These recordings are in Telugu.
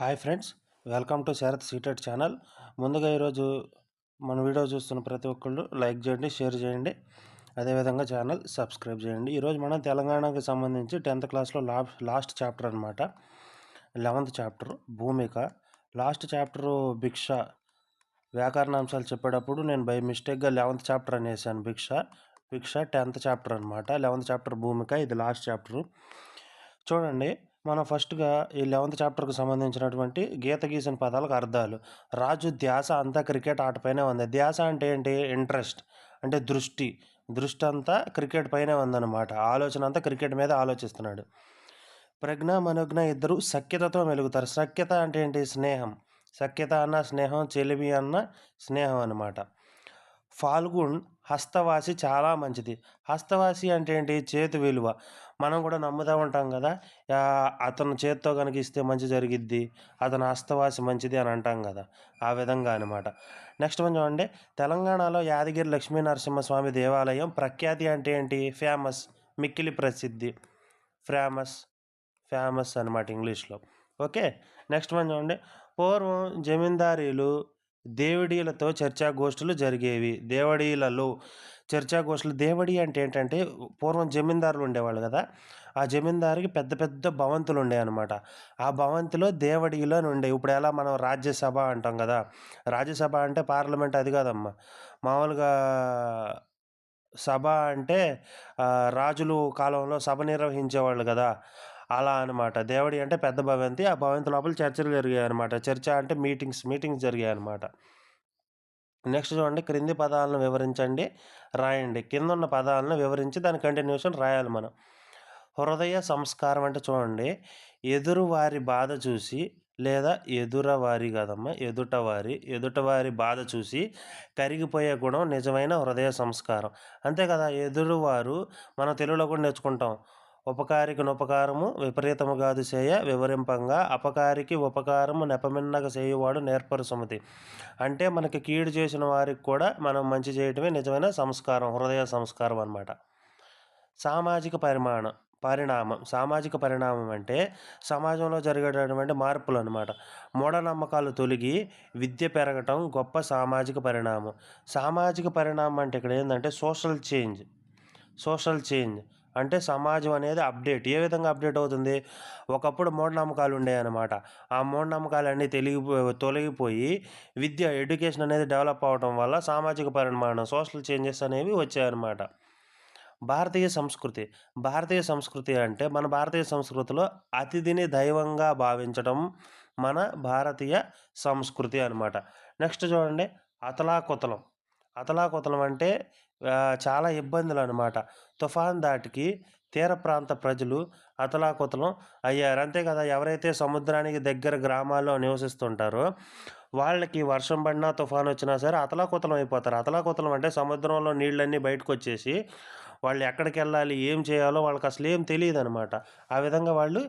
Hi friends, welcome to Sharat seated channel. ముందుగా ఈరోజు మన వీడియో చూస్తున్న ప్రతి ఒక్కళ్ళు లైక్ చేయండి, షేర్ చేయండి, అదేవిధంగా ఛానల్ సబ్స్క్రైబ్ చేయండి. ఈరోజు మనం తెలంగాణకి సంబంధించి 10th క్లాస్లో లాస్ట్ చాప్టర్ అనమాట. 11th చాప్టర్ భూమిక. లాస్ట్ చాప్టరు భిక్ష వ్యాకరణాంశాలు చెప్పేటప్పుడు నేను బై మిస్టేక్గా 11th చాప్టర్ అనేసాను. భిక్ష 10th చాప్టర్ అనమాట. 11th చాప్టర్ భూమిక, ఇది లాస్ట్ చాప్టరు. చూడండి, మనం ఫస్ట్గా ఈ 11th చాప్టర్కి సంబంధించినటువంటి గీత గీసిన పదాలకు అర్థాలు. రాజు ధ్యాస అంతా క్రికెట్ ఆటపైనే ఉంది. ధ్యాస అంటే ఏంటి? ఇంట్రెస్ట్, అంటే దృష్టి అంతా క్రికెట్ పైనే ఉందన్నమాట. ఆలోచన అంతా క్రికెట్ మీద ఆలోచిస్తున్నాడు. ప్రజ్ఞ మనోజ్ఞ ఇద్దరు సఖ్యతతో మెలుగుతారు. సఖ్యత అంటే ఏంటి? స్నేహం. సఖ్యత అన్న స్నేహం, చెలిమి అన్న స్నేహం అన్నమాట. ఫాల్గున్ హస్తవాసి చాలా మంచిది. హస్తవాసి అంటే ఏంటి? చేతి విలువ. మనం కూడా నమ్ముతూ ఉంటాం కదా, అతను చేతితో కనుక ఇస్తే మంచి జరిగిద్ది, అతను హస్తవాసి మంచిది అని అంటాం కదా, ఆ విధంగా అనమాట. నెక్స్ట్ వన్ చూడండి. తెలంగాణలో యాదగిరి లక్ష్మీ నరసింహస్వామి దేవాలయం ప్రఖ్యాతి అంటే ఏంటి? ఫేమస్, మిక్కిలి ప్రసిద్ధి, ఫేమస్ అనమాట ఇంగ్లీష్లో. ఓకే, నెక్స్ట్ వన్ చూడండి. పూర్వం జమీందారీలు దేవడీలతో చర్చాగోష్ఠులు జరిగేవి. దేవడీలలో చర్చాగోష్ఠులు. దేవడి అంటే ఏంటంటే, పూర్వం జమీందారులు ఉండేవాళ్ళు కదా, ఆ జమీందారికి పెద్ద పెద్ద భవంతులు ఉండే అనమాట. ఆ భవంతిలో దేవడీలు అని ఉండే. ఇప్పుడు ఎలా మనం రాజ్యసభ అంటాం కదా, రాజ్యసభ అంటే పార్లమెంట్ అది కాదమ్మా. మామూలుగా సభ అంటే రాజులు కాలంలో సభ నిర్వహించేవాళ్ళు కదా, అలా అనమాట. దేవడి అంటే పెద్ద భవంతి. ఆ భవంతి లోపల చర్చలు జరిగాయి అనమాట. చర్చ అంటే మీటింగ్స్ జరిగాయి అనమాట. నెక్స్ట్ చూడండి. క్రింది పదాలను వివరించండి, రాయండి. కింద ఉన్న పదాలను వివరించి దాని కంటిన్యూషన్ రాయాలి మనం. హృదయ సంస్కారం అంటే చూడండి, ఎదురువారి బాధ చూసి, లేదా ఎదురవారి కాదమ్మా, ఎదుటవారి బాధ చూసి కరిగిపోయే గుణం నిజమైన హృదయ సంస్కారం. అంతే కదా, ఎదురువారు మనం తెలుగులో కూడా నేర్చుకుంటాం. ఉపకారికి నుపకారము విపరీతము కాదు చేయ వివరింపంగా, అపకారికి ఉపకారము నెపమిన్నగ చేయువాడు నేర్పరు సుమతి. అంటే మనకి కీడు చేసిన వారికి కూడా మనం మంచి చేయటమే నిజమైన సంస్కారం, హృదయ సంస్కారం అన్నమాట. సామాజిక పరిణామం. సామాజిక పరిణామం అంటే సమాజంలో జరిగేటటువంటి మార్పులు అనమాట. మూఢనమ్మకాలు తొలగి విద్య పెరగటం గొప్ప సామాజిక పరిణామం. సామాజిక పరిణామం అంటే ఇక్కడ ఏంటంటే సోషల్ చేంజ్ అంటే సమాజం అనేది అప్డేట్. ఏ విధంగా అప్డేట్ అవుతుంది? ఒకప్పుడు మూఢనమ్మకాలు ఉండేవన్నమాట. ఆ మూఢనమ్మకాలన్నీ తొలగిపోయి ఎడ్యుకేషన్ అనేది డెవలప్ అవడం వల్ల సామాజిక పరిమాణం, సోషల్ చేంజెస్ అనేవి వచ్చాయన్నమాట. భారతీయ సంస్కృతి అంటే మన భారతీయ సంస్కృతిలో అతిథిని దైవంగా భావించడం మన భారతీయ సంస్కృతి అనమాట. నెక్స్ట్ చూడండి. అతలాకుతలం అంటే చాలా ఇబ్బందులు అనమాట. తుఫాన్ దాటికి తీర ప్రాంత ప్రజలు అతలాకుతలం అయ్యారు. అంతే కదా, ఎవరైతే సముద్రానికి దగ్గర గ్రామాల్లో నివసిస్తుంటారో వాళ్ళకి వర్షం పడినా తుఫాన్ వచ్చినా సరే అతలాకుతలం అయిపోతారు. అతలాకుతలం అంటే సముద్రంలో నీళ్ళన్నీ బయటకు వచ్చేసి వాళ్ళు ఎక్కడికి వెళ్ళాలి, ఏం చేయాలో వాళ్ళకి అసలు ఏం తెలియదు అనమాట. ఆ విధంగా వాళ్ళు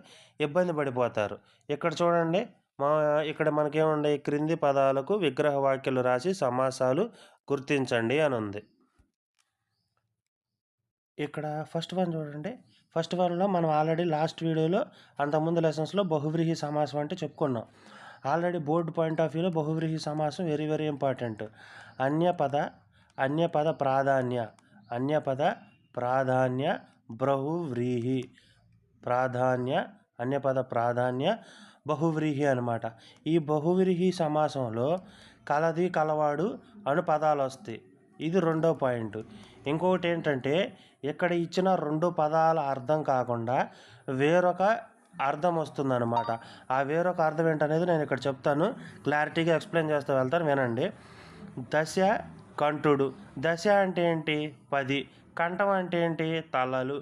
ఇబ్బంది పడిపోతారు. ఇక్కడ చూడండి, ఇక్కడ మనకేముండే, క్రింది పదాలకు విగ్రహ వాక్యాలు రాసి సమాసాలు గుర్తించండి అని ఉంది. ఇక్కడ ఫస్ట్ వన్ చూడండి. ఫస్ట్ వన్లో మనం ఆల్రెడీ లాస్ట్ వీడియోలో అంతకుముందు లెసన్స్లో బహువ్రీహి సమాసం అంటే చెప్పుకున్నాం. ఆల్రెడీ బోర్డు పాయింట్ ఆఫ్ వ్యూలో బహువ్రీహి సమాసం వెరీ వెరీ ఇంపార్టెంట్. అన్యపద ప్రాధాన్య బహువ్రీహి అన్యపద ప్రాధాన్య బహువ్రీహి అనమాట. ఈ బహువ్రీహి సమాసంలో కలది, కలవాడు అను పదాలు వస్తాయి. ఇది రెండో పాయింట్. ఇంకొకటి ఏంటంటే, ఇక్కడ ఇచ్చిన రెండు పదాల అర్థం కాకుండా వేరొక అర్థం వస్తుందన్నమాట. ఆ వేరొక అర్థం ఏంటనేది నేను ఇక్కడ చెప్తాను, క్లారిటీగా ఎక్స్ప్లెయిన్ చేస్తూ వెళ్తాను, వినండి. దశ కంఠుడు. దశ అంటే ఏంటి? 10. కంఠం అంటే ఏంటి? తలలు.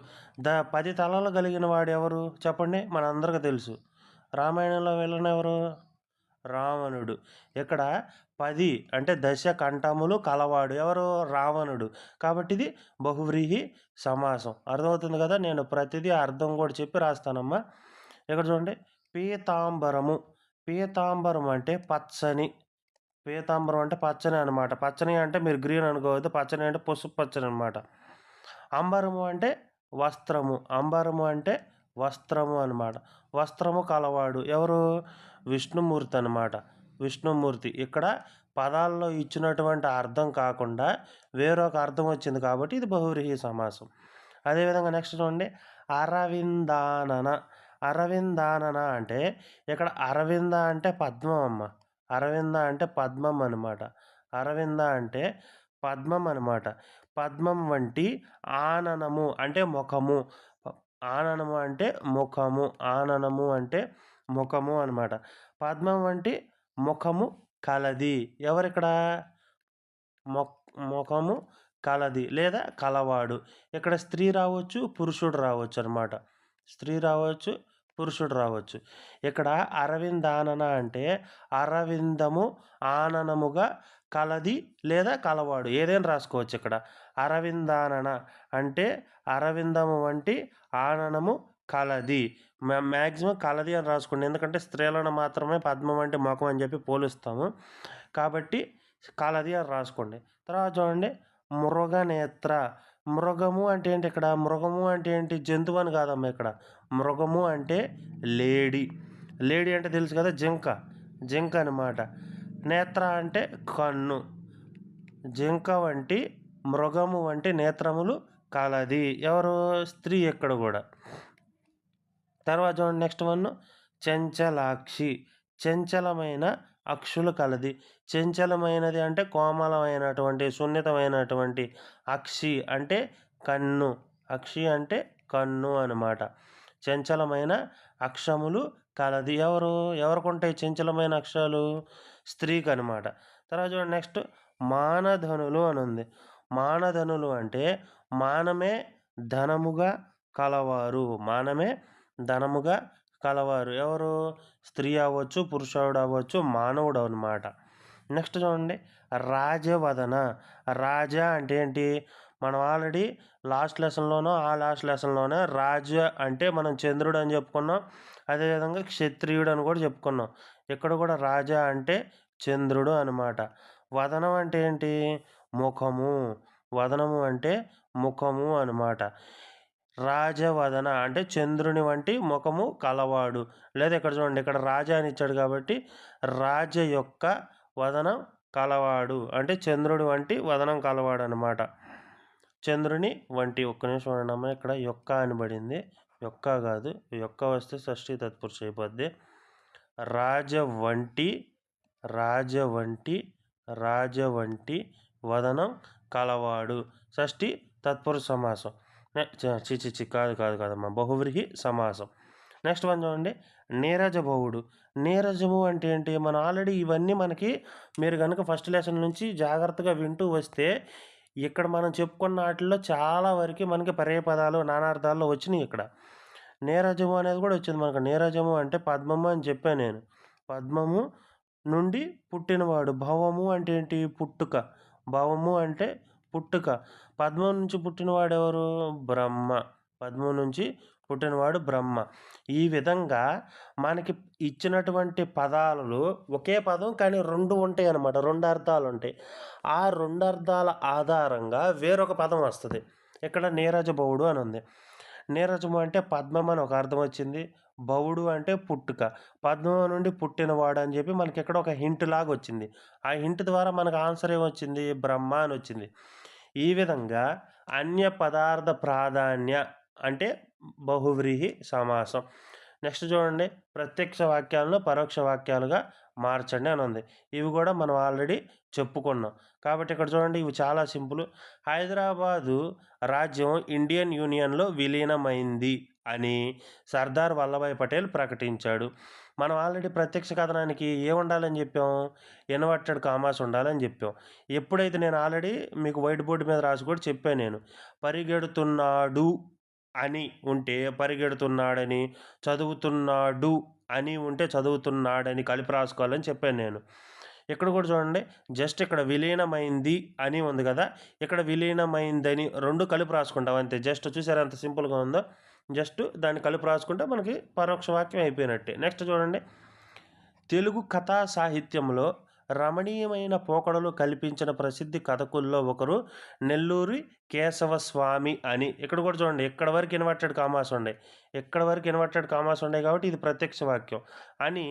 10 తలలు కలిగిన వాడు ఎవరు చెప్పండి? మనందరికీ తెలుసు. రామాయణంలో విలన్ ఎవరు? రావణుడు. ఇక్కడ 10 అంటే దశ కంఠములు కలవాడు ఎవరు? రావణుడు. కాబట్టి ఇది బహువ్రీహి సమాసం. అర్థమవుతుంది కదా, నేను ప్రతిదీ అర్థం కూడా చెప్పి రాస్తానమ్మా. ఇక్కడ చూడండి. పీతాంబరం అంటే పచ్చని. పీతాంబరం అంటే పచ్చని అనమాట. పచ్చని అంటే మీరు గ్రీన్ అనుకోవద్దు, పచ్చని అంటే పసుపు పచ్చని అనమాట. అంబరము అంటే వస్త్రము. వస్త్రము అనమాట. వస్త్రము కలవాడు ఎవరు? విష్ణుమూర్తి అనమాట. విష్ణుమూర్తి. ఇక్కడ పదాల్లో ఇచ్చినటువంటి అర్థం కాకుండా వేరొక అర్థం వచ్చింది కాబట్టి ఇది బహువ్రీహి సమాసం. అదేవిధంగా నెక్స్ట్ చూడండి, అరవిందానన. అరవిందానన అంటే ఇక్కడ అరవింద అంటే పద్మం అమ్మ. అరవింద అంటే పద్మం అనమాట. అరవింద అంటే పద్మం అనమాట. పద్మం వంటి ఆననము అంటే ముఖము. ఆననము అంటే ముఖము. ఆననము అంటే ముఖము అనమాట. పద్మం వంటి ముఖము కలది. ఎవరిక్కడ? ముఖము కలది లేదా కలవాడు. ఇక్కడ స్త్రీ రావచ్చు, పురుషుడు రావచ్చు అనమాట. స్త్రీ రావచ్చు, పురుషుడు రావచ్చు. ఇక్కడ అరవిందానన అంటే అరవిందము ఆననముగా కలది లేదా కలవాడు ఏదైనా రాసుకోవచ్చు. ఇక్కడ అరవిందానన అంటే అరవిందము వంటి ఆననము కలది. మ్యాక్సిమం కలది అని రాసుకోండి. ఎందుకంటే స్త్రీలను మాత్రమే పద్మం అంటే ముఖం అని చెప్పి పోలుస్తాము కాబట్టి కలది అని రాసుకోండి. తర్వాత చూడండి, మృగనేత్ర. మృగము అంటే ఏంటి? ఇక్కడ మృగము అంటే ఏంటి? జంతువు అని కాదమ్మా. ఇక్కడ మృగము అంటే లేడి. లేడి అంటే తెలుసు కదా, జింక. జింక అనమాట. నేత్ర అంటే కన్ను. జింక వంటి మృగము వంటి నేత్రములు కలది. ఎవరు? స్త్రీ ఇక్కడ కూడా. తర్వాత చూడండి నెక్స్ట్ వన్, చంచలాక్షి. చంచలమైన అక్షులు కలది. చంచలమైనది అంటే కోమలమైనటువంటి సున్నితమైనటువంటి. అక్షి అంటే కన్ను. అక్షి అంటే కన్ను అనమాట. చంచలమైన అక్షములు కలది. ఎవరికి ఉంటాయి చంచలమైన అక్షరాలు? స్త్రీకి అనమాట. తర్వాత చూడండి నెక్స్ట్, మానధనులు అని ఉంది. మానధనులు అంటే మానమే ధనముగా కలవారు. మానమే ధనముగా కలవారు. ఎవరు? స్త్రీ అవ్వచ్చు, పురుషుడు అవ్వచ్చు, మానవుడు అనమాట. నెక్స్ట్ చూడండి, రాజవదన. రాజ అంటే ఏంటి? మనం ఆల్రెడీ లాస్ట్ లెసన్లోనే రాజ అంటే మనం చంద్రుడు అని చెప్పుకున్నాం. అదేవిధంగా క్షత్రియుడు అని కూడా చెప్పుకున్నాం. ఇక్కడ కూడా రాజా అంటే చంద్రుడు అనమాట. వదనం అంటే ఏంటి? ముఖము. వదనము అంటే ముఖము అనమాట. రాజవదన అంటే చంద్రుని వంటి ముఖము కలవాడు. లేదా ఇక్కడ చూడండి, ఇక్కడ రాజా అని ఇచ్చాడు కాబట్టి రాజ యొక్క వదనం కలవాడు అంటే చంద్రుడి వంటి వదనం కలవాడు అనమాట. చంద్రుని వంటి. ఒక్క నిమిషం ఉండమ్మా, ఇక్కడ యొక్క అని పడింది. యొక్క కాదు, యొక్క వస్తే షష్ఠీ తత్పురుష అయిపోద్ది. రాజవంటి వదనం కలవాడు షష్ఠీ తత్పురుష సమాసం. కాదమ్మా, బహువ్రీహి సమాసం. నెక్స్ట్ వన్ చూడండి, నీరజభవుడు. నీరజము అంటే ఏంటి? మనం ఆల్రెడీ ఇవన్నీ మనకి మీరు కనుక ఫస్ట్ లెసన్ నుంచి జాగ్రత్తగా వింటూ వస్తే ఇక్కడ మనం చెప్పుకున్న వాటిల్లో చాలా వరకు మనకి పర్యాయపదాలు నానార్థాల్లో వచ్చినాయి. ఇక్కడ నీరజము అనేది కూడా వచ్చింది మనకు. నీరజము అంటే పద్మము అని చెప్పాను నేను. పద్మము నుండి పుట్టినవాడు. భవము అంటే ఏంటి? పుట్టుక. భవము అంటే పుట్టుక. పద్మం నుంచి పుట్టినవాడు ఎవరు? బ్రహ్మ. పద్మం నుంచి పుట్టినవాడు బ్రహ్మ. ఈ విధంగా మనకి ఇచ్చినటువంటి పదాలలో ఒకే పదం కానీ రెండు ఉంటాయి అన్నమాట. రెండు అర్థాలు ఉంటాయి. ఆ రెండు అర్థాల ఆధారంగా వేరొక పదం వస్తుంది. ఇక్కడ నీరజభవుడు అని ఉంది. నీరజము అంటే పద్మం అని ఒక అర్థం వచ్చింది. భవుడు అంటే పుట్టుక. పద్మం నుండి పుట్టినవాడు అని చెప్పి మనకి ఇక్కడ ఒక హింట్ లాగా వచ్చింది. ఆ హింట్ ద్వారా మనకు ఆన్సర్ ఏమొచ్చింది? బ్రహ్మ అని వచ్చింది. ఈ విధంగా అన్య పదార్థ ప్రాధాన్య అంటే బహువ్రీహి సమాసం. నెక్స్ట్ చూడండి, ప్రత్యక్ష వాక్యాలను పరోక్ష వాక్యాలుగా మార్చండి అని ఉంది. ఇవి కూడా మనం ఆల్రెడీ చెప్పుకున్నాం కాబట్టి ఇక్కడ చూడండి, ఇవి చాలా సింపుల్. హైదరాబాదు రాజ్యం ఇండియన్ యూనియన్లో విలీనమైంది అని సర్దార్ వల్లభాయ్ పటేల్ ప్రకటించాడు. మనం ఆల్రెడీ ప్రత్యక్ష కథనానికి ఏముండాలని చెప్పాం? ఇన్వర్టెడ్ కామాస్ ఉండాలని చెప్పాం. ఎప్పుడైతే నేను ఆల్రెడీ మీకు వైట్ బోర్డు మీద రాసి కూడా చెప్పాను నేను. పరిగెడుతున్నాడు అని ఉంటే పరిగెడుతున్నాడని, చదువుతున్నాడు అని ఉంటే చదువుతున్నాడని కలిపి రాసుకోవాలని చెప్పాను నేను. ఇక్కడ కూడా చూడండి, జస్ట్ ఇక్కడ విలీనమైంది అని ఉంది కదా, ఇక్కడ విలీనమైందని రెండు కలిపి రాసుకుంటాం అంతే. జస్ట్ చూసారా ఎంత సింపుల్గా ఉందో? జస్ట్ దాన్ని కలిపి రాసుకుంటే మనకి పరోక్ష వాక్యం అయిపోయినట్టే. నెక్స్ట్ చూడండి, తెలుగు కథా సాహిత్యంలో రమణీయమైన పోకడలు కల్పించిన ప్రసిద్ధి కథకుల్లో ఒకరు నెల్లూరి కేశవస్వామి అని. ఇక్కడ కూడా చూడండి, ఇక్కడ వరకు ఇన్వర్టెడ్ కామాస్ ఉన్నాయి, ఇక్కడ వరకు ఇన్వర్టెడ్ కామాస్ ఉన్నాయి కాబట్టి ఇది ప్రత్యక్ష వాక్యం. అని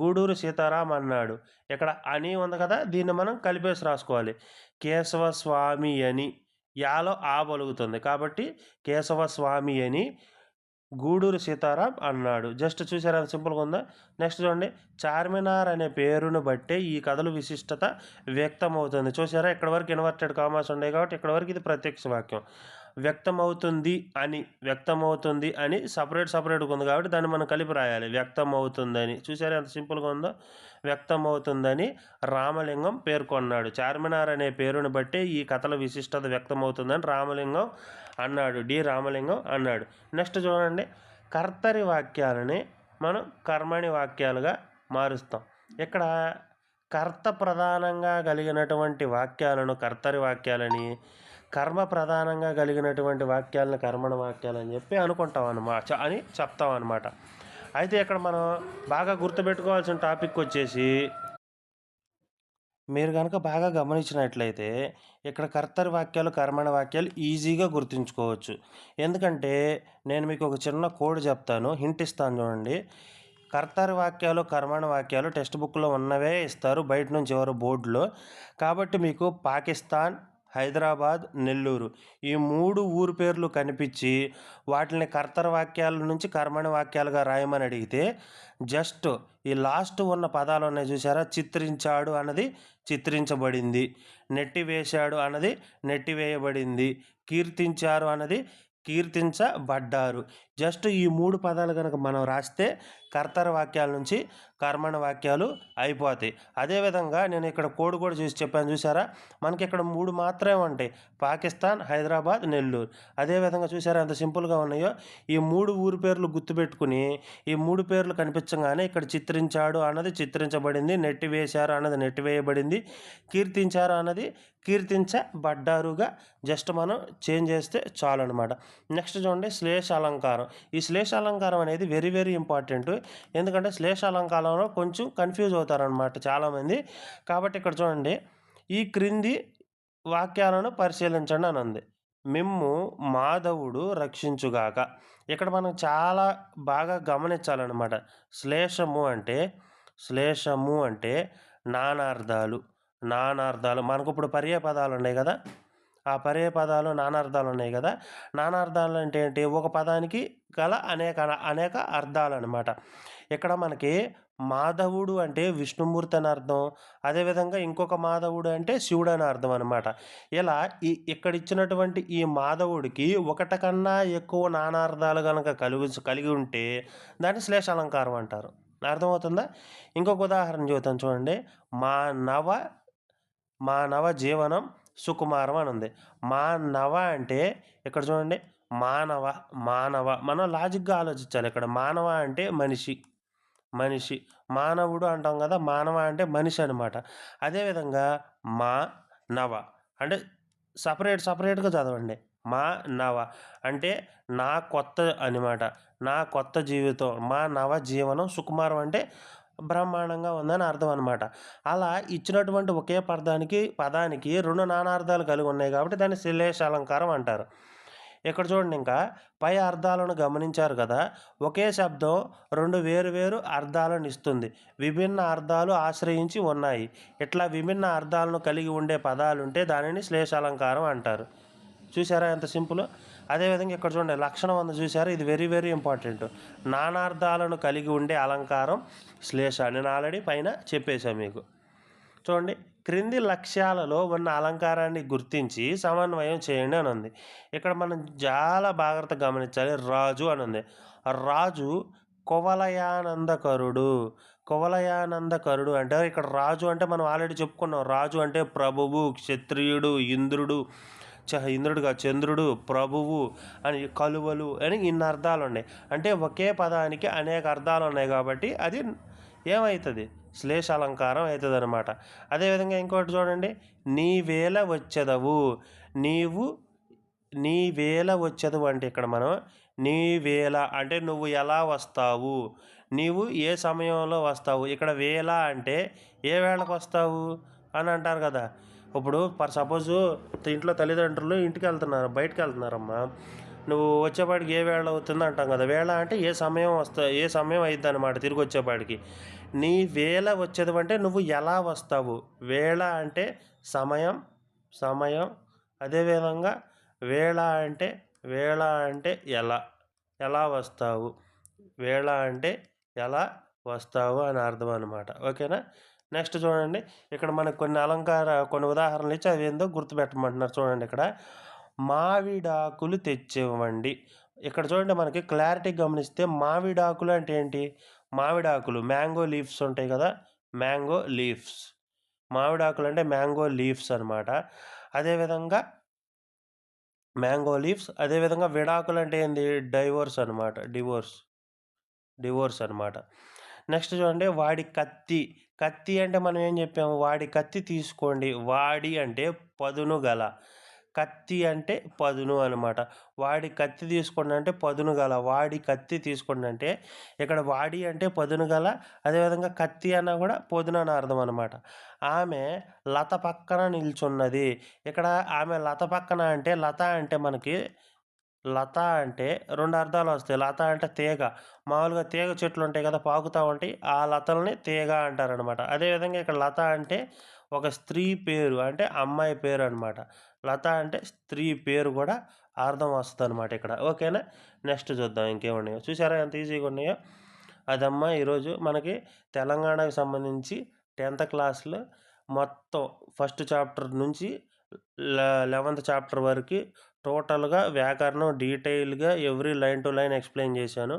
గూడూరు సీతారాం అన్నాడు. ఇక్కడ అని ఉంది కదా, దీన్ని మనం కలిపేసి రాసుకోవాలి. కేశవస్వామి అని యాలో ఆ పలుకుతుంది కాబట్టి కేశవస్వామి అని గూడూరు సీతారాం అన్నాడు. జస్ట్ చూసారా సింపుల్గా ఉందా. నెక్స్ట్ చూడండి, చార్మినార్ అనే పేరును బట్టే ఈ కథలు విశిష్టత వ్యక్తమవుతుంది. చూసారా, ఇక్కడ వరకు ఇన్వర్టెడ్ కామాస్ ఉన్నాయి కాబట్టి ఇక్కడ వరకు ఇది ప్రత్యక్ష వాక్యం. వ్యక్తమవుతుంది అని సపరేట్గా ఉంది కాబట్టి దాన్ని మనం కలిపి రాయాలి. వ్యక్తమవుతుందని. చూసారా ఎంత సింపుల్గా ఉందో. వ్యక్తమవుతుందని రామలింగం పేర్కొన్నాడు. చార్మినార్ అనే పేరును బట్టే ఈ కథల విశిష్టత వ్యక్తమవుతుందని రామలింగం అన్నాడు. రామలింగం అన్నాడు. నెక్స్ట్ చూడండి, కర్తరి వాక్యాలని మనం కర్మణి వాక్యాలుగా మారుస్తాం. ఇక్కడ కర్త ప్రధానంగా కలిగినటువంటి వాక్యాలను కర్తరి వాక్యాలని, కర్మ ప్రధానంగా కలిగినటువంటి వాక్యాలను కర్మణ వాక్యాలని చెప్పి అనుకుంటాం అన్నమాట, అని చెప్తాం అన్నమాట. అయితే ఇక్కడ మనం బాగా గుర్తుపెట్టుకోవాల్సిన టాపిక్ వచ్చేసి, మీరు కనుక బాగా గమనించినట్లయితే ఇక్కడ కర్తరి వాక్యాలు కర్మణ వాక్యాలు ఈజీగా గుర్తుంచుకోవచ్చు. ఎందుకంటే నేను మీకు ఒక చిన్న కోడ్ చెప్తాను, హింట్ ఇస్తాను చూడండి. కర్తరి వాక్యాలు కర్మణ వాక్యాలు టెక్స్ట్ బుక్లో ఉన్నవే ఇస్తారు, బయట నుంచి ఎవరు బోర్డులో. కాబట్టి మీకు పాకిస్తాన్, హైదరాబాద్, నెల్లూరు ఈ 3 ఊరు పేర్లు కనిపించి వాటిని కర్తర వాక్యాల నుంచి కర్మణ వాక్యాలుగా రాయమని అడిగితే జస్ట్ ఈ లాస్ట్ ఉన్న పదాలు ఉన్నాయి చూసారా, చిత్రించాడు అన్నది చిత్రించబడింది, నెట్టివేశాడు అన్నది నెట్టివేయబడింది, కీర్తించారు అన్నది కీర్తించబడ్డారు. జస్ట్ ఈ 3 పదాలు కనుక మనం రాస్తే కర్తర వాక్యాల నుంచి కర్మణ వాక్యాలు అయిపోతాయి. అదేవిధంగా నేను ఇక్కడ కోడ్ కూడా చూసి చెప్పాను చూసారా, మనకి ఇక్కడ 3 మాత్రమే ఉంటాయి, పాకిస్తాన్, హైదరాబాద్, నెల్లూరు. అదేవిధంగా చూసారా ఎంత సింపుల్గా ఉన్నాయో. ఈ 3 ఊరు పేర్లు గుర్తుపెట్టుకుని ఈ 3 పేర్లు కనిపించగానే ఇక్కడ చిత్రించాడు అన్నది చిత్రించబడింది, నెట్టివేశారు అన్నది నెట్టివేయబడింది, కీర్తించారు అన్నది కీర్తించబడ్డారుగా జస్ట్ మనం చేంజ్ చేస్తే చాలు అనమాట. నెక్స్ట్ చూడండి, శ్లేష అలంకారం. ఈ శ్లేష అలంకారం అనేది వెరీ వెరీ ఇంపార్టెంట్. ఎందుకంటే శ్లేష అలంకారంలో కొంచెం కన్ఫ్యూజ్ అవుతారనమాట చాలామంది. కాబట్టి ఇక్కడ చూడండి, ఈ క్రింది వాక్యాలను పరిశీలించండి అని ఉంది. మిమ్ము మాధవుడు రక్షించుగాక. ఇక్కడ మనం చాలా బాగా గమనించాలన్నమాట. శ్లేషము అంటే నానార్థాలు. మనకు ఇప్పుడు పర్యాయ పదాలు ఉన్నాయి కదా, ఆ పర్యాయ పదాలు నానార్థాలు ఉన్నాయి కదా. నానార్థాలు అంటే ఏంటి, ఒక పదానికి గల అనేక అర్థాలు అనమాట. ఇక్కడ మనకి మాధవుడు అంటే విష్ణుమూర్తి అని అర్థం, అదేవిధంగా ఇంకొక మాధవుడు అంటే శివుడు అని అర్థం అనమాట. ఇలా ఇక్కడ ఇచ్చినటువంటి ఈ మాధవుడికి ఒకటి కన్నా ఎక్కువ నానార్థాలు కనుక కలిగి ఉంటే దాన్ని శ్లేష అలంకారం అంటారు. అర్థమవుతుందా. ఇంకొక ఉదాహరణ చూద్దాం చూడండి. మానవ జీవనం సుకుమారం అని ఉంది. మానవ అంటే ఇక్కడ చూడండి, మానవ మనం లాజిక్గా ఆలోచించాలి. ఇక్కడ మానవ అంటే మనిషి, మానవుడు అంటాం కదా, మానవ అంటే మనిషి అనమాట. అదేవిధంగా మానవ అంటే సపరేట్గా చదవండి. మానవ అంటే నా కొత్త అనమాట, నా కొత్త జీవితం. మా నవ జీవనం సుకుమారం అంటే బ్రహ్మాండంగా ఉందని అర్థం అనమాట. అలా ఇచ్చినటువంటి ఒకే పదానికి 2 నానార్థాలు కలిగి ఉన్నాయి కాబట్టి దాన్ని శ్లేష అలంకారం అంటారు. ఇక్కడ చూడండి, ఇంకా పై అర్థాలను గమనించారు కదా, ఒకే శబ్దం 2 వేరు అర్థాలను ఇస్తుంది, విభిన్న అర్థాలు ఆశ్రయించి ఉన్నాయి. ఇట్లా విభిన్న అర్థాలను కలిగి ఉండే పదాలుంటే దానిని శ్లేష అలంకారం అంటారు. చూసారా ఎంత సింపుల్. అదేవిధంగా ఇక్కడ చూడండి, లక్షణం ఉంది చూసారా, ఇది వెరీ వెరీ ఇంపార్టెంట్. నానార్థాలను కలిగి ఉండే అలంకారం శ్లేష. నేను ఆల్రెడీ పైన చెప్పేశాను మీకు. చూడండి, క్రింది లక్ష్యాలలో ఉన్న అలంకారాన్ని గుర్తించి సమన్వయం చేయండి అని ఉంది. ఇక్కడ మనం చాలా జాగ్రత్తగా గమనించాలి. రాజు అని ఉంది. రాజు కువలయానందకరుడు అంటే ఇక్కడ రాజు అంటే మనం ఆల్రెడీ చెప్పుకున్నాం. రాజు అంటే ప్రభువు, క్షత్రియుడు, ఇంద్రుడుగా చంద్రుడు, ప్రభువు అని, కలువలు అని ఇన్ని అర్థాలు ఉన్నాయి. అంటే ఒకే పదానికి అనేక అర్థాలు ఉన్నాయి కాబట్టి అది ఏమవుతుంది, శ్లేష అలంకారం అవుతుంది అనమాట. అదేవిధంగా ఇంకోటి చూడండి, నీవేళ వచ్చెదవు. నీవు నీ వేళ వచ్చెదవు అంటే ఇక్కడ మనం నీ వేళ అంటే నువ్వు ఎలా వస్తావు? నీవు ఏ సమయంలో వస్తావు? ఇక్కడ వేళ అంటే ఏ వేళకు వస్తావు అని అంటారు కదా! ఇప్పుడు ఫర్ సపోజు ఇంట్లో తల్లిదండ్రులు ఇంటికెళ్తున్నారు, బయటికెళ్తున్నారమ్మా. నువ్వు వచ్చేపాటికి ఏ వేళ అవుతుంది అంటాం కదా! వేళ అంటే ఏ సమయం అయిద్దనమాట తిరిగొచ్చేపాటికి. నీ వేళ వచ్చెదవంటే నువ్వు ఎలా వస్తావు? వేళ అంటే సమయం, సమయం. అదేవిధంగా వేళ అంటే ఎలా? ఎలా వస్తావు? వేళ అంటే ఎలా వస్తావు అని అర్థం అనమాట. ఓకేనా? నెక్స్ట్ చూడండి. ఇక్కడ మనకు కొన్ని ఉదాహరణలు ఇచ్చి అవి ఏందో గుర్తుపెట్టమంటున్నారు చూడండి ఇక్కడ. మావిడాకులు తెచ్చివ్వండి. ఇక్కడ చూడండి మనకి క్లారిటీగా గమనిస్తే మావిడాకులు అంటే ఏంటి? మావిడాకులు మ్యాంగో లీవ్స్ ఉంటాయి కదా! Mango leaves. మావిడాకులు అంటే మ్యాంగో లీవ్స్ అనమాట. అదేవిధంగా అదేవిధంగా విడాకులు అంటే ఏంది? డివోర్స్ అనమాట. డివోర్స్ అనమాట. నెక్స్ట్ చూడండి వాడి కత్తి. కత్తి అంటే మనం ఏం చెప్పాము? వాడి కత్తి తీసుకోండి. వాడి అంటే పదును గల. కత్తి అంటే పదును అనమాట. వాడి కత్తి తీసుకోండి అంటే పదును గల. వాడి కత్తి తీసుకోండి అంటే ఇక్కడ వాడి అంటే పదును గల, అదేవిధంగా కత్తి అన్నా కూడా పదును అని అర్థం అనమాట. ఆమె లత పక్కన నిల్చున్నది. ఇక్కడ ఆమె లత పక్కన అంటే లత అంటే మనకి లత అంటే 2 అర్థాలు వస్తాయి. లత అంటే తీగ. మామూలుగా తీగ చెట్లు ఉంటాయి కదా! పాకుతా ఉంటాయి. ఆ లతల్ని తీగ అంటారనమాట. అదేవిధంగా ఇక్కడ లత అంటే ఒక స్త్రీ పేరు అంటే అమ్మాయి పేరు అనమాట. లత అంటే స్త్రీ పేరు కూడా అర్థం వస్తదనమాట ఇక్కడ. ఓకేనా? నెక్స్ట్ చూద్దాం ఇంకేమున్నాయో. చూసారా ఎంత ఈజీగా ఉన్నాయో? అదమ్మా ఈరోజు మనకి తెలంగాణకు సంబంధించి 10th క్లాస్‌లో మొత్తం ఫస్ట్ చాప్టర్ నుంచి 11th చాప్టర్ వరకి టోటల్‌గా వ్యాకరణం డీటెయిల్‌గా every line to line explain చేశాను.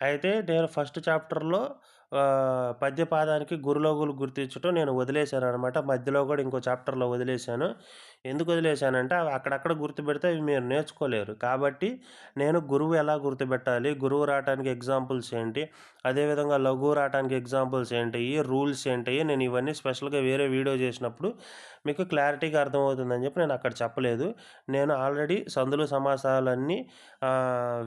అయితే నేను ఫస్ట్ చాప్టర్‌లో పద్యపాదానికి గురులోగులు గుర్తించటం నేను వదిలేశాననమాట. మధ్యలో కూడా ఇంకో చాప్టర్‌లో వదిలేశాను. ఎందుకు వదిలేశానంటే అవి అక్కడక్కడ గుర్తుపెడితే అవి మీరు నేర్చుకోలేరు. కాబట్టి నేను గురువు ఎలా గుర్తుపెట్టాలి? గురువు రావటానికి ఎగ్జాంపుల్స్ ఏంటి? అదేవిధంగా లఘువు రావటానికి ఎగ్జాంపుల్స్ ఏంటియి? రూల్స్ ఏంటియి? నేను ఇవన్నీ స్పెషల్‌గా వేరే వీడియో చేసినప్పుడు మీకు క్లారిటీగా అర్థమవుతుందని చెప్పి నేను అక్కడ చెప్పలేదు. నేను ఆల్రెడీ సందులు సమాసాలన్నీ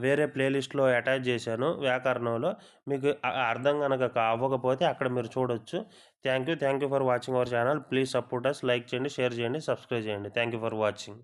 వేరే ప్లేలిస్ట్‌లో అటాచ్ చేశాను వ్యాకరణంలో. మీకు అర్థం గనక అవ్వకపోతే అక్కడ మీరు చూడొచ్చు. Thank you for watching our channel. Please support us. Like చేయండి, షేర్ చేయండి, సబ్స్క్రైబ్ చేయండి. Thank you for watching.